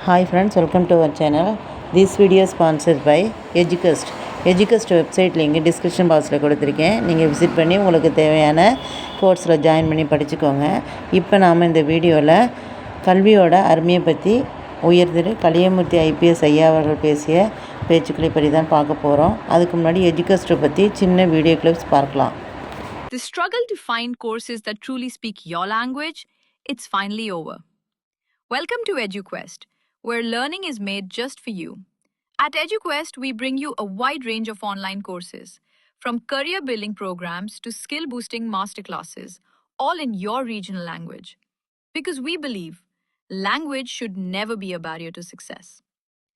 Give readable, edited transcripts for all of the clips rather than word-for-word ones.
Hi friends, welcome to our channel. This video is sponsored by Educast. Educast website link description boxல கொடுத்திருக்கேன். நீங்க visit பண்ணி உங்களுக்கு தேவையான கோர்ஸ்ல join பண்ணி படிச்சுக்கோங்க. இப்போ நாம இந்த வீடியோல கல்வியோட அருமையை பத்தி உயர்திரு கலியமூர்த்தி ஐபிஎஸ் ஐயா அவர்கள் பேசிய பேச்சுக்களை பற்றி தான் பார்க்க போறோம். அதுக்கு முன்னாடி Educast பத்தி சின்ன வீடியோ கிளிப்ஸ் பார்க்கலாம். The struggle to find courses that truly speak your language, it's finally over. Welcome to EduQuest, where learning is made just for you. At EduQuest, we bring you a wide range of online courses, from career building programs to skill boosting masterclasses, all in your regional language. Because we believe language should never be a barrier to success.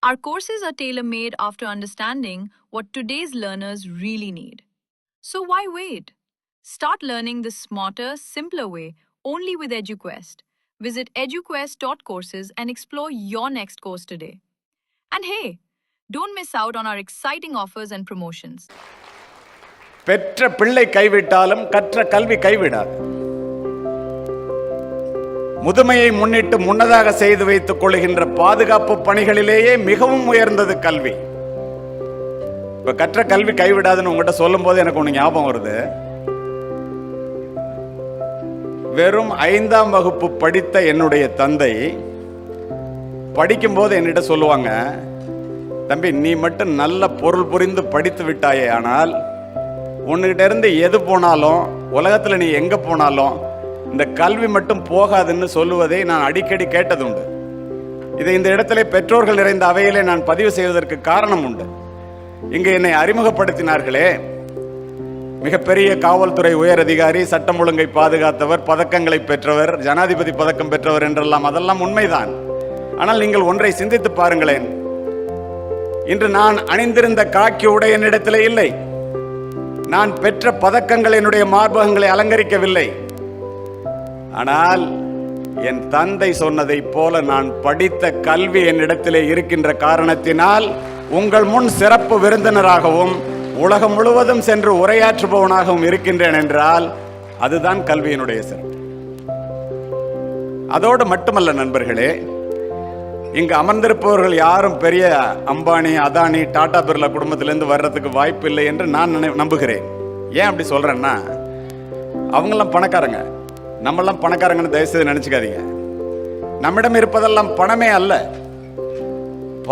Our courses are tailor made after understanding what today's learners really need. So why wait? Start learning the smarter, simpler way only with EduQuest. Visit eduquest.courses and explore your next course today. And hey, don't miss out on our exciting offers and promotions. பெற்ற பிள்ளை கைவிட்டாலும் கற்ற கல்வி கைவிடாது. முதுமையை முன்னிட்டு முன்னதாக செய்து வைத்துக் கொள்கின்ற பாதுகாப்பு பணிகளிலேயே மிகவும் உயர்ந்தது கல்வி. இப்ப கற்ற கல்வி கைவிடாதுன்னு உங்ககிட்ட சொல்லும் போது எனக்கு ஒண்ணு ஞாபகம் வருது. வெறும் 5ஆம் வகுப்பு படித்த என்னுடைய தந்தை படிக்கும்போது என்னிட்ட சொல்லுவாங்க, தம்பி நீ மட்டும் நல்ல பொருள் புரிந்து படித்து விட்டாயே, ஆனால் உன்கிட்ட இருந்து எது போனாலும் உலகத்தில் நீ எங்கே போனாலும் இந்த கல்வி மட்டும் போகாதுன்னு சொல்லுவதை நான் அடிக்கடி கேட்டதுண்டு. இதை இந்த இடத்துல பெற்றோர்கள் நிறைந்த அவையிலே நான் பதிவு செய்வதற்கு காரணம் உண்டு. இங்கு என்னை அறிமுகப்படுத்தினார்களே, மிகப்பெரிய காவல்துறை உயர் அதிகாரி, சட்டம் ஒழுங்கை பாதுகாத்தவர், பதக்கங்களை பெற்றவர், ஜனாதிபதி பதக்கம் பெற்றவர் என்றெல்லாம், அதெல்லாம் உண்மைதான். ஆனால் நீங்கள் ஒன்றை சிந்தித்து பாருங்களேன். இன்று நான் அணிந்திருந்த காக்கி உடை என்னிடத்தில் இல்லை. நான் பெற்ற பதக்கங்கள் என்னுடைய மார்பகங்களை அலங்கரிக்கவில்லை. ஆனால் என் தந்தை சொன்னதை போல நான் படித்த கல்வி என்னிடத்திலே இருக்கின்ற காரணத்தினால் உங்கள் முன் சிறப்பு விருந்தினராகவும் உலகம் முழுவதும் சென்று உரையாற்றுபவனாகவும் இருக்கின்றேன் என்றால் அதுதான் கல்வியினுடைய சிறப்பு. அதோடு மட்டுமல்ல நண்பர்களே, இங்கு அமர்ந்திருப்பவர்கள் யாரும் பெரிய அம்பானி, அதானி, டாடா பிர்லா குடும்பத்திலிருந்து வர்றதுக்கு வாய்ப்பு இல்லை என்று நான் நம்புகிறேன். ஏன் அப்படி சொல்றேன்னா, அவங்கெல்லாம் பணக்காரங்க, நம்மெல்லாம் பணக்காரங்கன்னு தயவுசெய்து நினைச்சுக்காதீங்க. நம்மிடம் இருப்பதெல்லாம் பணமே அல்ல.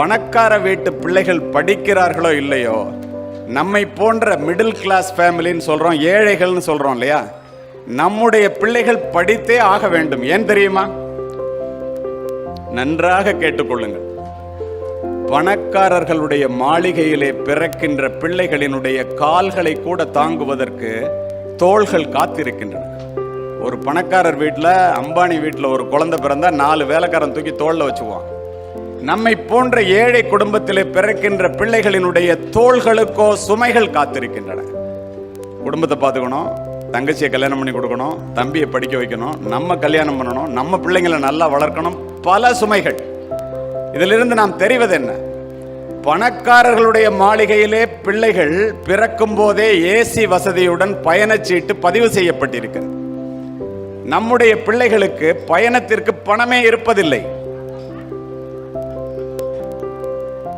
பணக்கார வீட்டு பிள்ளைகள் படிக்கிறார்களோ இல்லையோ, நம்மை போன்ற மிடில் கிளாஸ் ஃபேமிலின்னு சொல்றோம், ஏழைகள்னு சொல்றோம் இல்லையா, நம்முடைய பிள்ளைகள் படித்தே ஆக வேண்டும். ஏன் தெரியுமா? நன்றாக கேட்டுக்கொள்ளுங்கள். பணக்காரர்களுடைய மாளிகையிலே பிறக்கின்ற பிள்ளைகளினுடைய கால்களை கூட தாங்குவதற்கு தோள்கள் காத்திருக்கின்றன. ஒரு பணக்காரர் வீட்டில், அம்பானி வீட்டில் ஒரு குழந்தை பிறந்தா 4 வேலைக்காரன் தூக்கி தோளில் வச்சுக்குவான். நம்மை போன்ற ஏழை குடும்பத்திலே பிறக்கின்ற பிள்ளைகளினுடைய தோள்களுக்கோ சுமைகள் காத்திருக்கின்றன. குடும்பத்தை பார்த்துக்கணும், தங்கச்சியை கல்யாணம் பண்ணி கொடுக்கணும், தம்பியை படிக்க வைக்கணும், நம்ம கல்யாணம் பண்ணணும், நம்ம பிள்ளைங்களை நல்லா வளர்க்கணும், பல சுமைகள். இதிலிருந்து நாம் தெரிவது என்ன? பணக்காரர்களுடைய மாளிகையிலே பிள்ளைகள் பிறக்கும் போதே ஏசி வசதியுடன் பயணச்சீட்டு பதிவு செய்யப்பட்டிருக்கிறது. நம்முடைய பிள்ளைகளுக்கு பயணத்திற்கு பணமே இருப்பதில்லை.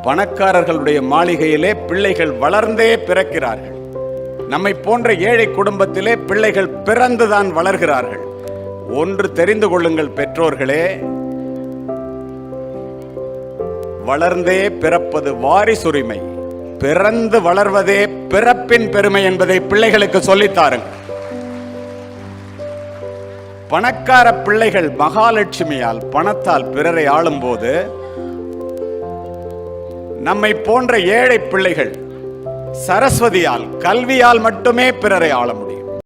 பணக்காரர்களுடைய மாளிகையிலே பிள்ளைகள் வளர்ந்தே பிறக்கிறார்கள். நம்மை போன்ற ஏழை குடும்பத்திலே பிள்ளைகள் பிறந்துதான் வளர்கிறார்கள். ஒன்று தெரிந்து கொள்ளுங்கள் பெற்றோர்களே, வளர்ந்தே பிறப்பது வாரிசுரிமை, பிறந்து வளர்வதே பிறப்பின் பெருமை என்பதை பிள்ளைகளுக்கு சொல்லித்தாருங்கள். பணக்கார பிள்ளைகள் மகாலட்சுமியால், பணத்தால் பிறரை ஆளும் போது, நம்மை போன்ற ஏழை பிள்ளைகள் சரஸ்வதியால், கல்வியால் மட்டுமே பிறரை ஆள முடியும்.